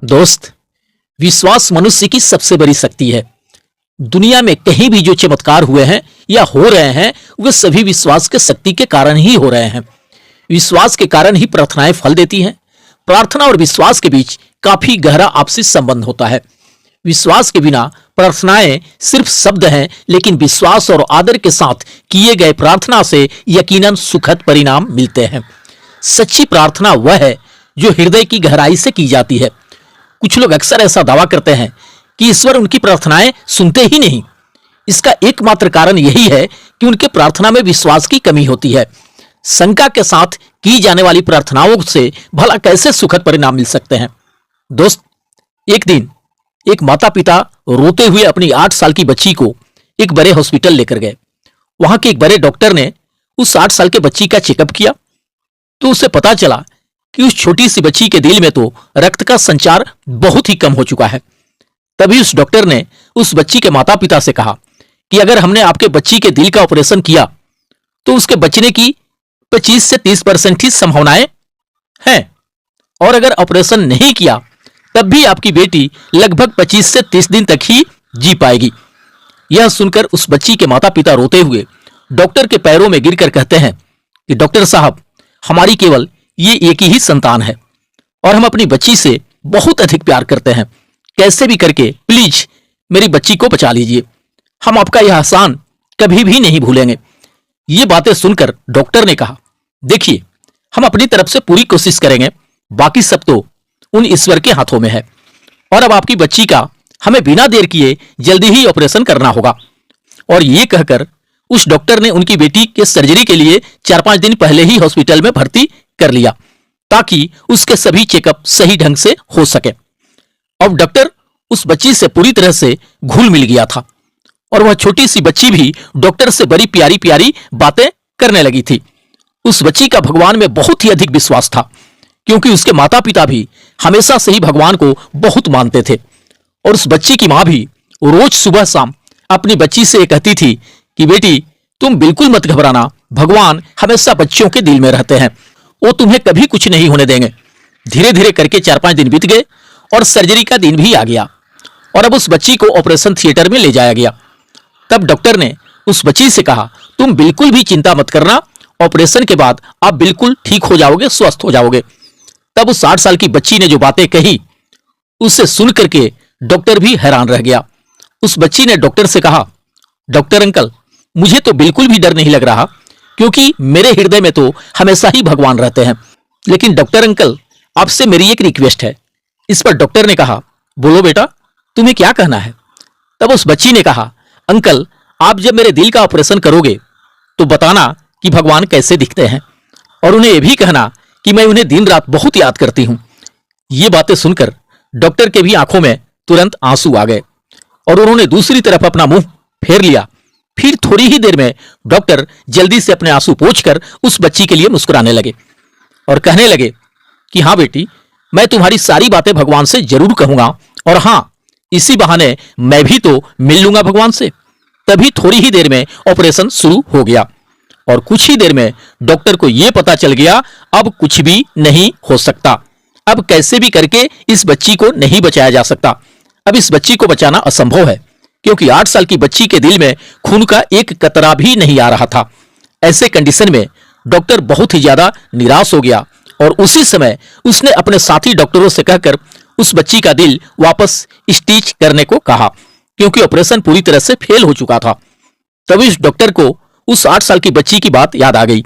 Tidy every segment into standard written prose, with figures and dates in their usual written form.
दोस्त, विश्वास मनुष्य की सबसे बड़ी शक्ति है। दुनिया में कहीं भी जो चमत्कार हुए हैं या हो रहे हैं, वे सभी विश्वास के शक्ति के कारण ही हो रहे हैं। विश्वास के कारण ही प्रार्थनाएं फल देती हैं। प्रार्थना और विश्वास के बीच काफी गहरा आपसी संबंध होता है। विश्वास के बिना प्रार्थनाएं सिर्फ शब्द हैं, लेकिन विश्वास और आदर के साथ किए गए प्रार्थना से यकीनन सुखद परिणाम मिलते हैं। सच्ची प्रार्थना वह है जो हृदय की गहराई से की जाती है। कुछ लोग अक्सर ऐसा दावा करते हैं कि ईश्वर उनकी प्रार्थनाएं सुनते ही नहीं। इसका एकमात्र कारण यही है कि उनके प्रार्थना में विश्वास की कमी होती है। शंका के साथ की जाने वाली प्रार्थनाओं से भला कैसे सुखद परिणाम मिल सकते हैं? दोस्त, एक दिन एक माता पिता रोते हुए अपनी 8 साल की बच्ची को एक बड़े हॉस्पिटल लेकर गए। वहां के एक बड़े डॉक्टर ने उस 8 साल के बच्ची का चेकअप किया तो उसे पता चला कि उस छोटी सी बच्ची के दिल में तो रक्त का संचार बहुत ही कम हो चुका है। तभी उस डॉक्टर ने उस बच्ची के माता पिता से कहा कि अगर हमने आपके बच्ची के दिल का ऑपरेशन किया तो उसके बचने की 25 से 30% ही संभावनाएं हैं, और अगर ऑपरेशन नहीं किया तब भी आपकी बेटी लगभग 25 से 30 दिन तक ही जी पाएगी। यह सुनकर उस बच्ची के माता पिता रोते हुए डॉक्टर के पैरों में गिरकर कहते हैं कि डॉक्टर साहब, हमारी केवल ये एक ही संतान है और हम अपनी बच्ची से बहुत अधिक प्यार करते हैं। कैसे भी करके प्लीज मेरी बच्ची को बचा लीजिए। हम आपका यह एहसान कभी भी नहीं भूलेंगे। ये बातें सुनकर डॉक्टर ने कहा, देखिए, हम अपनी तरफ से पूरी कोशिश करेंगे, बाकी सब तो उन ईश्वर के हाथों में है। और अब आपकी बच्ची का हमें बिना देर किए जल्दी ही ऑपरेशन करना होगा। और ये कहकर उस डॉक्टर ने उनकी बेटी के सर्जरी के लिए 4-5 दिन पहले ही हॉस्पिटल में भर्ती कर लिया ताकि उसके सभी चेकअप सही ढंग से हो सके। अब डॉक्टर उस बच्ची से पूरी तरह से घुल मिल गया था और वह छोटी सी बच्ची भी डॉक्टर से बड़ी प्यारी प्यारी बातें करने लगी थी। उस बच्ची का भगवान में बहुत ही अधिक विश्वास था, क्योंकि उसके माता पिता भी हमेशा से ही भगवान को बहुत मानते थे। और उस बच्ची की मां भी रोज सुबह शाम अपनी बच्ची से कहती थी कि बेटी, तुम बिल्कुल मत घबराना, भगवान हमेशा बच्चों के दिल में रहते हैं, वो तुम्हें कभी कुछ नहीं होने देंगे। धीरे धीरे करके 4-5 दिन बीत गए और सर्जरी का दिन भी आ गया और अब उस बच्ची को ऑपरेशन थिएटर में ले जाया गया। तब डॉक्टर ने उस बच्ची से कहा, तुम बिल्कुल भी चिंता मत करना, ऑपरेशन के बाद आप बिल्कुल ठीक हो जाओगे, स्वस्थ हो जाओगे। तब उस 8 साल की बच्ची ने जो बातें कही उसे सुन करके डॉक्टर भी हैरान रह गया। उस बच्ची ने डॉक्टर से कहा, डॉक्टर अंकल, मुझे तो बिल्कुल भी डर नहीं लग रहा, क्योंकि मेरे हृदय में तो हमेशा ही भगवान रहते हैं। लेकिन डॉक्टर अंकल, आपसे मेरी एक रिक्वेस्ट है। इस पर डॉक्टर ने कहा, बोलो बेटा, तुम्हें क्या कहना है? तब उस बच्ची ने कहा, अंकल, आप जब मेरे दिल का ऑपरेशन करोगे तो बताना कि भगवान कैसे दिखते हैं, और उन्हें यह भी कहना कि मैं उन्हें दिन रात बहुत याद करती हूं। ये बातें सुनकर डॉक्टर के भी आंखों में तुरंत आंसू आ गए और उन्होंने दूसरी तरफ अपना मुंह फेर लिया। फिर थोड़ी ही देर में डॉक्टर जल्दी से अपने आंसू पोंछकर उस बच्ची के लिए मुस्कुराने लगे और कहने लगे कि हाँ बेटी, मैं तुम्हारी सारी बातें भगवान से जरूर कहूंगा, और हाँ, इसी बहाने मैं भी तो मिल लूंगा भगवान से। तभी थोड़ी ही देर में ऑपरेशन शुरू हो गया और कुछ ही देर में डॉक्टर को यह पता चल गया अब कुछ भी नहीं हो सकता। अब कैसे भी करके इस बच्ची को नहीं बचाया जा सकता। अब इस बच्ची को बचाना असंभव है, क्योंकि 8 साल की बच्ची के दिल में खून का एक कतरा भी नहीं आ रहा था। ऐसे कंडीशन में डॉक्टर बहुत ही ज्यादा निराश हो गया और उसी समय उसने अपने साथी डॉक्टरों से कहकर उस बच्ची का दिल वापस स्टिच करने को कहा, क्योंकि ऑपरेशन पूरी तरह से फेल हो चुका था। तभी उस डॉक्टर को उस 8 साल की बच्ची की बात याद आ गई।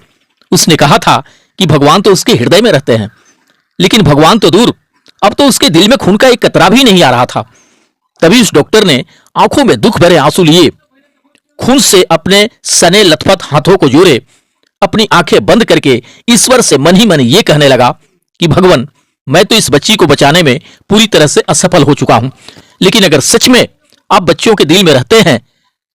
उसने कहा था कि भगवान तो उसके हृदय में रहते हैं, लेकिन भगवान तो दूर, अब तो उसके दिल में खून का एक कतरा भी नहीं आ रहा था। तभी उस डॉक्टर ने आंखों में दुख भरे आंसू लिए, खून से अपने सने लथपथ हाथों को जोड़े, अपनी आंखें बंद करके ईश्वर से मन ही मन ये कहने लगा कि भगवान, मैं तो इस बच्ची को बचाने में पूरी तरह से असफल हो चुका हूं, लेकिन अगर सच में आप बच्चों के दिल में रहते हैं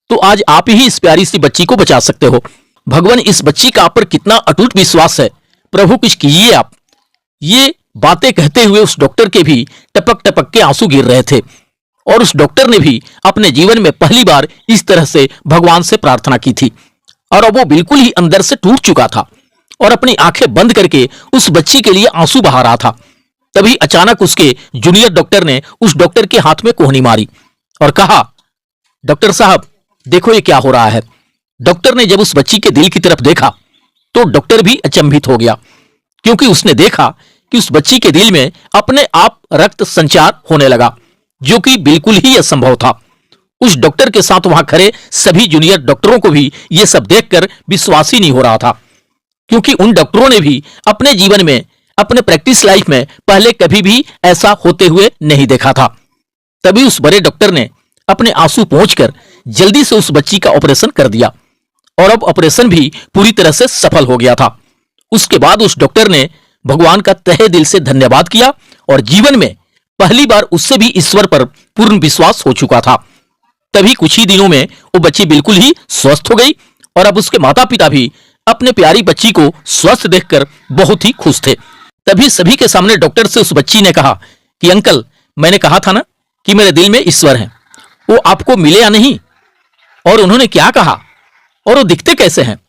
तो आज आप ही इस प्यारी सी बच्ची को बचा सकते हो। भगवान, इस बच्ची का आप पर कितना अटूट विश्वास है, प्रभु कुछ कीजिए आप। ये बातें कहते हुए उस डॉक्टर के भी टपक टपक के आंसू गिर रहे थे और उस डॉक्टर ने भी अपने जीवन में पहली बार इस तरह से भगवान से प्रार्थना की थी। और अब वो बिल्कुल ही अंदर से टूट चुका था और अपनी आंखें बंद करके उस बच्ची के लिए आंसू बहा रहा था। तभी अचानक उसके जूनियर डॉक्टर ने उस डॉक्टर के हाथ में कोहनी मारी और कहा, डॉक्टर साहब देखो ये क्या हो रहा है। डॉक्टर ने जब उस बच्ची के दिल की तरफ देखा तो डॉक्टर भी अचंभित हो गया, क्योंकि उसने देखा कि उस बच्ची के दिल में अपने आप रक्त संचार होने लगा, जो कि बिल्कुल ही असंभव था। उस डॉक्टर के साथ वहां खड़े सभी जूनियर डॉक्टरों को भी यह सब देखकर विश्वास ही नहीं हो रहा था, क्योंकि उन डॉक्टरों ने भी अपने जीवन में, अपने प्रैक्टिस लाइफ में पहले कभी भी ऐसा होते हुए नहीं देखा था। तभी उस बड़े डॉक्टर ने अपने आंसू पोंछकर जल्दी से उस बच्ची का ऑपरेशन कर दिया और अब ऑपरेशन भी पूरी तरह से सफल हो गया था। उसके बाद उस डॉक्टर ने भगवान का तहे दिल से धन्यवाद किया और जीवन में पहली बार उससे भी ईश्वर पर पूर्ण विश्वास हो चुका था। तभी कुछ ही दिनों में वो बच्ची बिल्कुल ही स्वस्थ हो गई और अब उसके माता पिता भी अपने प्यारी बच्ची को स्वस्थ देखकर बहुत ही खुश थे। तभी सभी के सामने डॉक्टर से उस बच्ची ने कहा कि अंकल, मैंने कहा था ना कि मेरे दिल में ईश्वर है, वो आपको मिले या नहीं? और उन्होंने क्या कहा और वो दिखते कैसे हैं?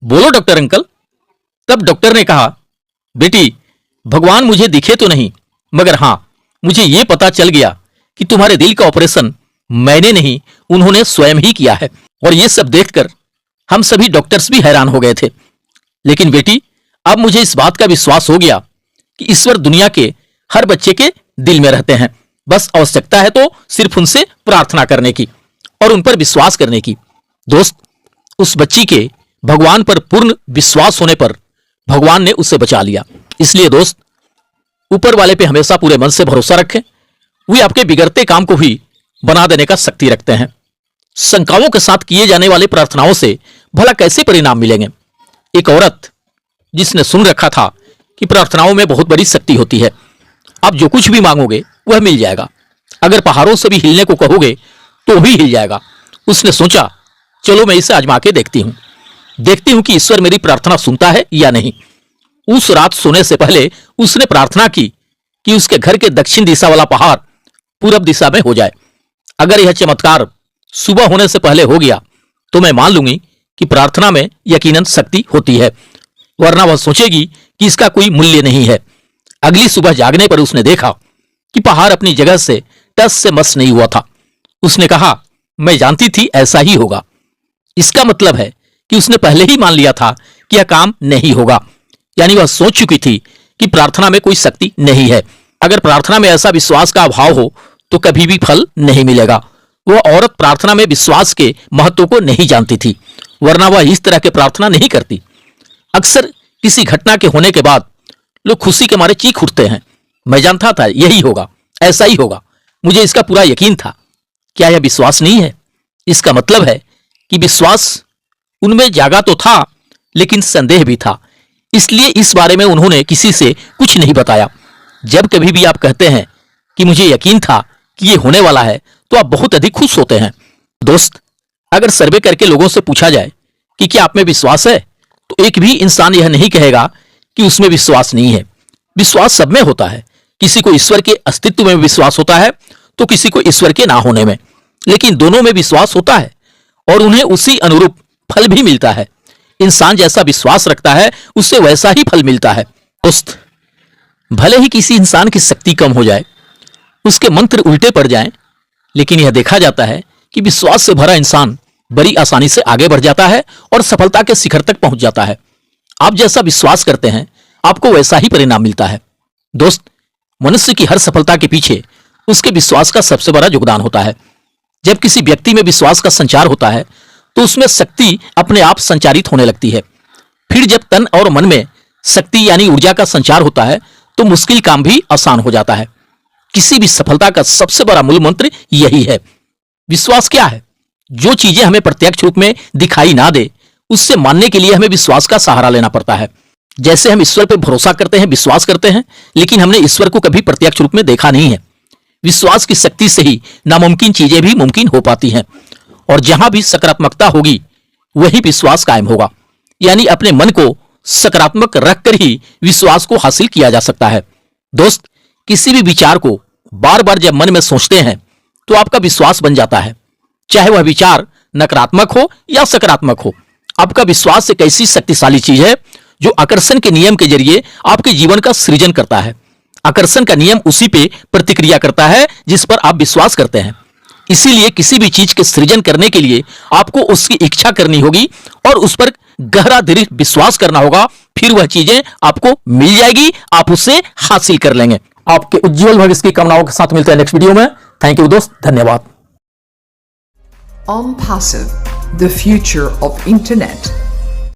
बोलो डॉक्टर अंकल। तब डॉक्टर ने कहा, बेटी भगवान मुझे दिखे तो नहीं, मगर हां मुझे यह पता चल गया कि तुम्हारे दिल का ऑपरेशन मैंने नहीं, उन्होंने स्वयं ही किया है। और यह सब देखकर हम सभी डॉक्टर्स भी हैरान हो गए थे। लेकिन बेटी अब मुझे इस बात का विश्वास हो गया कि ईश्वर दुनिया के हर बच्चे के दिल में रहते हैं। बस आवश्यकता है तो सिर्फ उनसे प्रार्थना करने की और उन पर विश्वास करने की। दोस्त, उस बच्ची के भगवान पर पूर्ण विश्वास होने पर भगवान ने उसे बचा लिया। इसलिए दोस्त, ऊपर वाले पे हमेशा पूरे मन से भरोसा रखें। वे आपके बिगड़ते काम को भी बना देने का शक्ति रखते हैं। शंकाओं के साथ किए जाने वाली प्रार्थनाओं से भला कैसे परिणाम मिलेंगे? एक औरत जिसने सुन रखा था कि प्रार्थनाओं में बहुत बड़ी शक्ति होती है, आप जो कुछ भी मांगोगे वह मिल जाएगा। अगर पहाड़ों से भी हिलने को कहोगे तो भी हिल जाएगा। उसने सोचा, चलो मैं इसे आजमा के देखती हूं कि ईश्वर मेरी प्रार्थना सुनता है या नहीं। उस रात सोने से पहले उसने प्रार्थना की कि उसके घर के दक्षिण दिशा वाला पहाड़ पूरब दिशा में हो जाए। अगर यह चमत्कार सुबह होने से पहले हो गया तो मैं मान लूंगी कि प्रार्थना में यकीनन शक्ति होती है, वरना वह सोचेगी कि इसका कोई मूल्य नहीं है। अगली सुबह जागने पर उसने देखा कि पहाड़ अपनी जगह से टस से मस नहीं हुआ था। उसने कहा, मैं जानती थी ऐसा ही होगा। इसका मतलब है कि उसने पहले ही मान लिया था कि यह काम नहीं होगा, यानी वह सोच चुकी थी कि प्रार्थना में कोई शक्ति नहीं है। अगर प्रार्थना में ऐसा विश्वास का अभाव हो तो कभी भी फल नहीं मिलेगा। वह औरत प्रार्थना में विश्वास के महत्व को नहीं जानती थी, वरना वह इस तरह की प्रार्थना नहीं करती। अक्सर किसी घटना के होने के बाद लोग खुशी के मारे चीख उठते हैं, मैं जानता था यही होगा, ऐसा ही होगा, मुझे इसका पूरा यकीन था। क्या यह विश्वास नहीं है? इसका मतलब है कि विश्वास उनमें जागा तो था, लेकिन संदेह भी था। इसलिए इस बारे में उन्होंने किसी से कुछ नहीं बताया। जब कभी भी आप कहते हैं कि मुझे यकीन था कि यह होने वाला है, तो आप बहुत अधिक खुश होते हैं। दोस्त, अगर सर्वे करके लोगों से पूछा जाए कि क्या आप में विश्वास है, तो एक भी इंसान यह नहीं कहेगा कि उसमें विश्वास नहीं है। विश्वास सब में होता है। किसी को ईश्वर के अस्तित्व में विश्वास होता है तो किसी को ईश्वर के ना होने में, लेकिन दोनों में विश्वास होता है और उन्हें उसी अनुरूप फल भी मिलता है। इंसान जैसा विश्वास रखता है उससे वैसा ही फल मिलता है। दोस्त, भले ही किसी इंसान की शक्ति कम हो जाए, उसके मंत्र उल्टे पड़ जाएं, लेकिन यह देखा जाता है कि विश्वास से भरा इंसान बड़ी आसानी से आगे बढ़ जाता है और सफलता के शिखर तक पहुंच जाता है। आप जैसा विश्वास करते हैं आपको वैसा ही परिणाम मिलता है। दोस्त, मनुष्य की हर सफलता के पीछे उसके विश्वास का सबसे बड़ा योगदान होता है। जब किसी व्यक्ति में विश्वास का संचार होता है तो उसमें शक्ति अपने आप संचारित होने लगती है। फिर जब तन और मन में शक्ति यानी ऊर्जा का संचार होता है तो मुश्किल काम भी आसान हो जाता है। किसी भी सफलता का सबसे बड़ा मूल मंत्र यही है। विश्वास क्या है? जो चीजें हमें प्रत्यक्ष रूप में दिखाई ना दे, उससे मानने के लिए हमें विश्वास का सहारा लेना पड़ता है। जैसे हम ईश्वर पर भरोसा करते हैं, विश्वास करते हैं, लेकिन हमने ईश्वर को कभी प्रत्यक्ष रूप में देखा नहीं है। विश्वास की शक्ति से ही नामुमकिन चीजें भी मुमकिन हो पाती हैं। और जहां भी सकारात्मकता होगी वही विश्वास कायम होगा। यानी अपने मन को सकारात्मक रखकर ही विश्वास को हासिल किया जा सकता है। दोस्त, किसी भी विचार को बार बार जब मन में सोचते हैं तो आपका विश्वास बन जाता है, चाहे वह विचार नकारात्मक हो या सकारात्मक हो। आपका विश्वास एक ऐसी शक्तिशाली चीज है जो आकर्षण के नियम के जरिए आपके जीवन का सृजन करता है। आकर्षण का नियम उसी पे प्रतिक्रिया करता है जिस पर आप विश्वास करते हैं। इसीलिए किसी भी चीज के सृजन करने के लिए आपको उसकी इच्छा करनी होगी और उस पर गहरा दृढ़ विश्वास करना होगा, फिर वह चीजें आपको मिल जाएगी, आप उसे हासिल कर लेंगे। आपके उज्जवल भविष्य की कामनाओं के साथ मिलते हैं नेक्स्ट वीडियो में। थैंक यू दोस्त, धन्यवाद। OnPassive, the future of internet.